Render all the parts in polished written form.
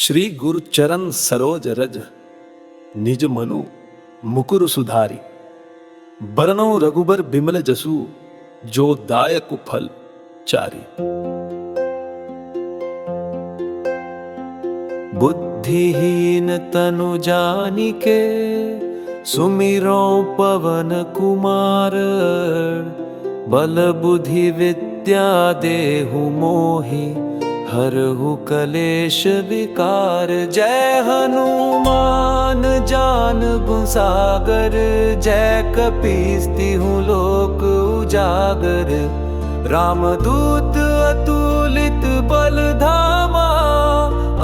श्री गुरु चरण सरोज रज निज मनु मुकुर सुधारी। बरनौ रघुबर बिमल जसु जो दायक फल चारी। बुद्धिहीन तनु जानिके सुमिरो पवन कुमार। बल बुद्धि विद्या देहु मोहि हरहु कलेश विकार। जय हनुमान ज्ञान गुण सागर। जय कपीस तिहुँ लोक उजागर। रामदूत अतुलित बल धामा।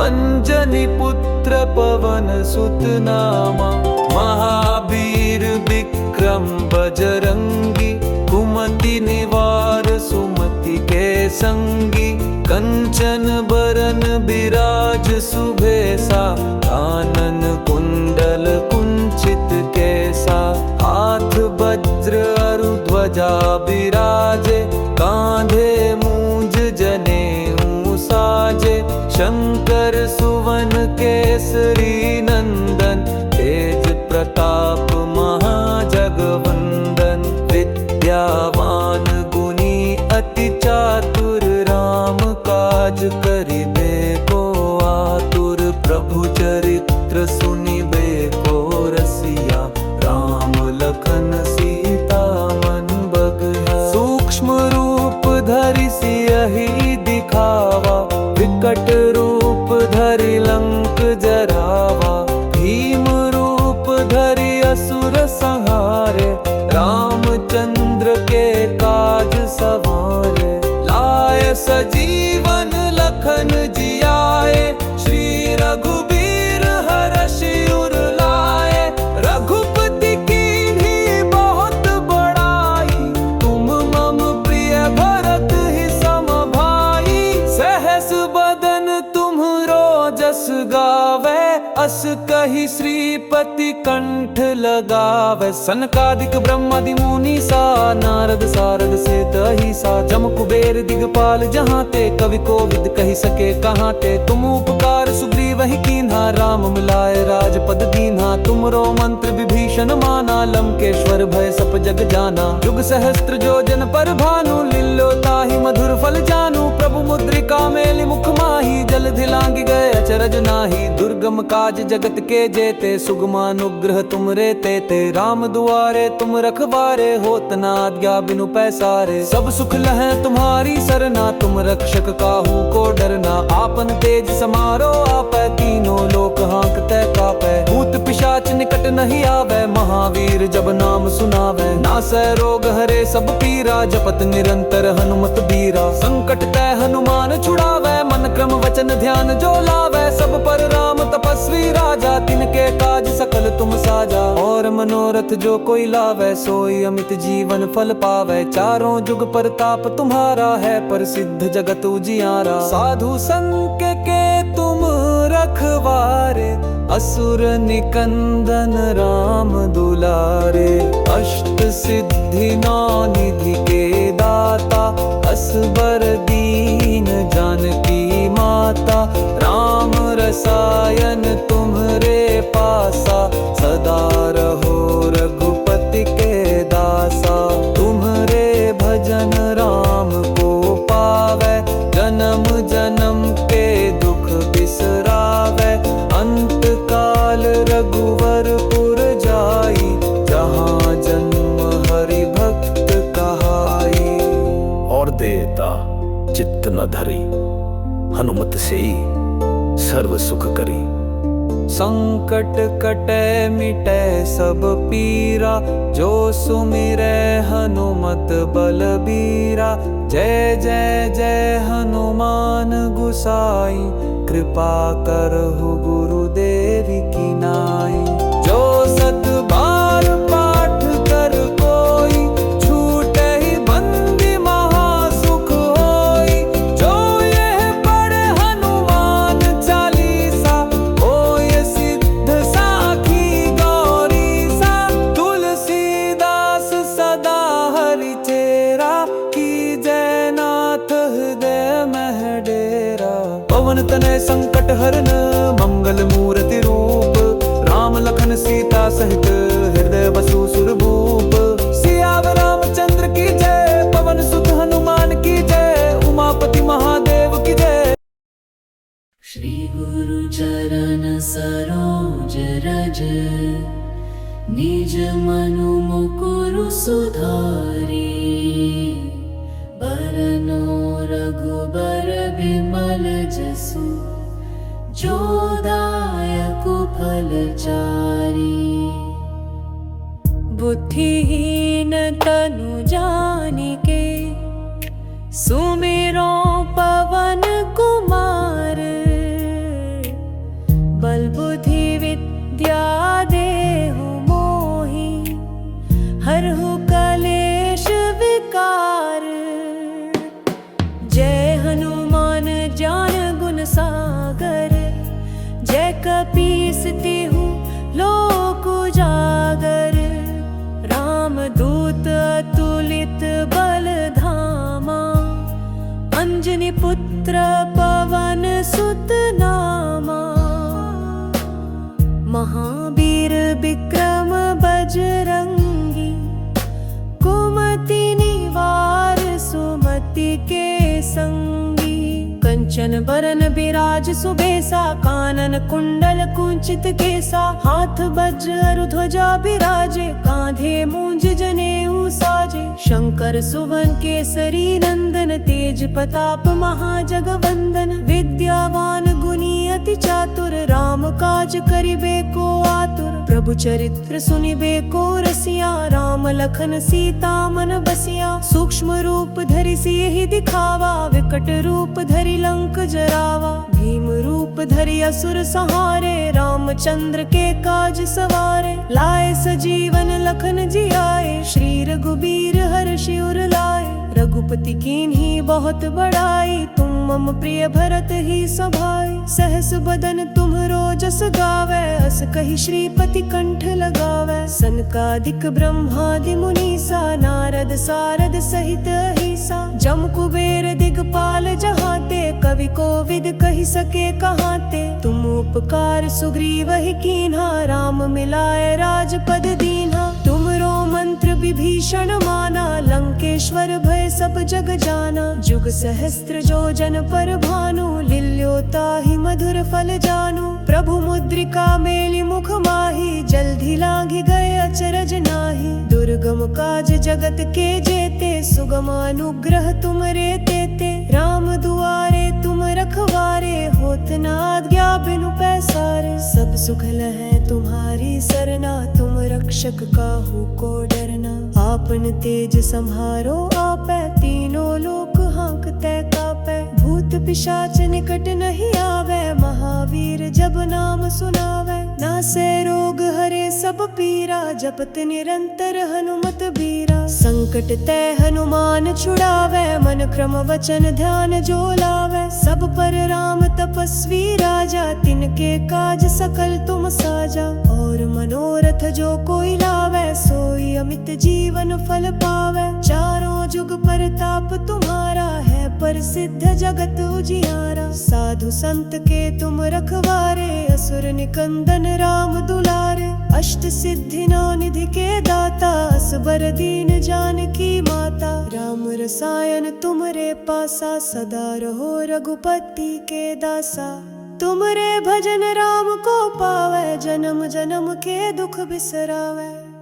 अंजनी पुत्र पवन सुत नामा। महावीर विक्रम बजरंगी। कुमति निवार सुमति के संगी। कंचन बरन बिराज सुबेसा। कानन कुंडल कुंचित केसा। हाथ वज्र अरु ध्वजा बिराजे। कांधे मूंज जनेऊ साजे। शंकर सुवन केसरी नंदन। तेज प्रताप महाजगवंदन। विद्यावान गुणी अति चातुर। राम काज करिबे को आतुर। प्रभु चरित्र सुनिबे को रसिया। राम लखन सीता मन बगिया। सूक्ष्म रूप धरि सियहि दिखावा। विकट रूप धरि लंक जरावा। भीम रूप धरि असुर संहारे। रामचंद्र के काज सवारे। लाए सजीवन लखन जियाए। श्री रघुबीर हरषि उर लाए। रघुपति कीन्ही बहुत बड़ाई। तुम मम प्रिय भरत ही सम भाई। सहस बदन तुम्हरो जस गावे। अस कहि श्रीपति कंठ लगावे। सनकादिक ब्रह्मादि मुनि सा। नारद सारद सहित अहिसा। जम कुबेर दिगपाल जहाँ ते। कवि कोविद कहि सके कहाँ ते। तुम उपकार सुग्रीव ही कीन्हा। राम मिलाए राजपद दीन्हा। तुमरो मंत्र विभीषण माना। लंकेश्वर भय सब जग जाना। युग सहस्त्र जो जन पर भानु। लील्यो ताहि मधुर फल जानू। प्रभु मुद्रिका मेलि मुख माही। जलधि लांघि गए अचरज नाही। दुर्गम काज जगत के जेते। सुगमानुग्रह तुमरे तेते। राम दुआरे तुम रखवारे। होत न आज्ञा बिनु पैसारे। सब सुख लहै तुम्हारी सरना। तुम रक्षक काहू को डरना। आपन तेज समारो आपै। तीनों लोक हांकते कापै। भूत पिशाच निकट नहीं आवे। महावीर जब नाम सुनावे। नासै रोग हरे सब पीरा। जपत निरंतर हनुमत बीरा। संकट ते हनुमान छुड़ावे। मन क्रम वचन ध्यान जो लावे। सब पर राम तपस्वी राजा। तिनके काज सकल तुम साजा। और मनोरथ जो कोई लावे। सोई अमित जीवन फल पावे। चारों जुग परताप तुम्हारा है। प्रसिद्ध जगत उजियारा। साधु संत के तुम रखवारे। असुर निकंदन राम दुलारे। अष्ट सिद्धि नौ निधि के दाता। असबर दीन जानकी माता। राम रसायन तुम्हरे पासा। सदा रहो रघुपति के दासा। तुम्हरे भजन राम को पावे। जन्म जन्म के दुख बिसरावे। अंत काल रघुवरपुर जाई। जहाँ जन्म हरि भक्त कहाई। और देता चित्त न धरी। हनुमत से सर्व सुख करी। संकट कटे मिटे सब पीरा। जो सुमिरै हनुमत बलबीरा। जय जय जय हनुमान गुसाई। कृपा करहु गुरुदेव की नाई। जो सत बार पाठ कर कोई। छूटे ही बंदी महासुख होई। जो यह पढ़े हनुमान चालीसा। होय सिद्ध साखी गौरी सा। तुलसीदास सदा हरि चेरा। की जय नाथ हृदय मह डेरा। पवन तनय संकट हरन। गुरु चरण सरोज रज, निज मनु मुकुरु सुधारी। बरनो रघुबर बिमल जसु, जो दायक फलचारी। बुद्धिहीन तनु जानिके, सुमिरो पवन कुमार। बल बुद्धि विद्या देहु मोहि, हरहु कलेश विकार। जय हनुमान ज्ञान गुण सागर, जय कपीस तिहु लोक उजागर। रामदूत अतुलित बल धामा, अंजनी पुत्र पवन सुत नामा। महावीर विक्रम बजरंगी, कुमति निवार सुमति के संगी। कंचन बरन बिराज सुबेसा, कानन कुंडल कुंचित केसा। हाथ वज्र ध्वजा बिराजे, कांधे मूंज जनेऊ साजे। शंकर सुवन केसरी नंदन, तेज प्रताप महाजगवंदन। विद्यावान गुणी अति चातुर, राम काज करिबे को आतुर। प्रभु चरित्र सुनिबे को रसिया, राम लखन सीता मन बसिया। सूक्ष्म रूप धरि सियहि दिखावा, विकट रूप धरि लंक जरावा। भीम रूप धरि असुर संहारे, रामचंद्र के काज सवारे। लाए सजीवन लखन जियाए, श्री रघुबीर हर्षि उर लाए। रघुपति कीन्ही बहुत बड़ाई, तुम मम प्रिय भरत ही सभाई। सहस बदन तुम्हरो जस गावै, अस कहि श्रीपति कंठ लगावै। सनकादिक ब्रह्मादि मुनीसा, नारद सारद सहित अहिसा। जम कुबेर दिगपाल जहाते, कवि कोविद कहि सके कहाते। तुम उपकार सुग्रीवहि कीन्हा, राम मिलाए राजपद दीन्हा। तुमरो मंत्र विभीषण माना, लंकेश्वर भय सब जग जाना। जुग सहस्त्र जो जन पर भानु, लिल्यो ताहि मधुर फल जानू। प्रभु मुद्रिका मेलि मुख माहि, जल्दी लांघि गए अचरज नाही। दुर्गम काज जगत के जेते, सुगम अनुग्रह तुमरे तेते। राम दुआरे तुम रखवारे, होत न आज्ञा बिनु पैसारे। सब सुख लहै तुम्हारी सरना, तुम रक्षक काहू को डरना। आपन तेज सम्हारो आपै, तीनों लोक हांकते कापै। भूत पिशाच निकट नहीं आवे, महावीर जब नाम सुनावे। नासै रोग हरे सब पीरा, जपत निरंतर हनुमत बीरा। संकट ते हनुमान छुड़ावे, मन क्रम वचन ध्यान जो लावे। सब पर राम तपस्वी राजा, तिनके काज सकल तुम साजा। और मनोरथ जो कोई लावे, सोई अमित जीवन फल पावे। चारों जुग परताप तुम्हारा है, प्रसिद्ध जगत उजियारा। साधु संत के तुम रखवारे, असुर निकंदन राम दुलारे। अष्ट सिद्धि नौ निधि के दाता, असबर दीन जानकी माता। राम रसायन तुमरे पासा, सदा रहो रघुपति के दासा। तुमरे भजन राम को पावे, जन्म जन्म के दुख बिसरावे।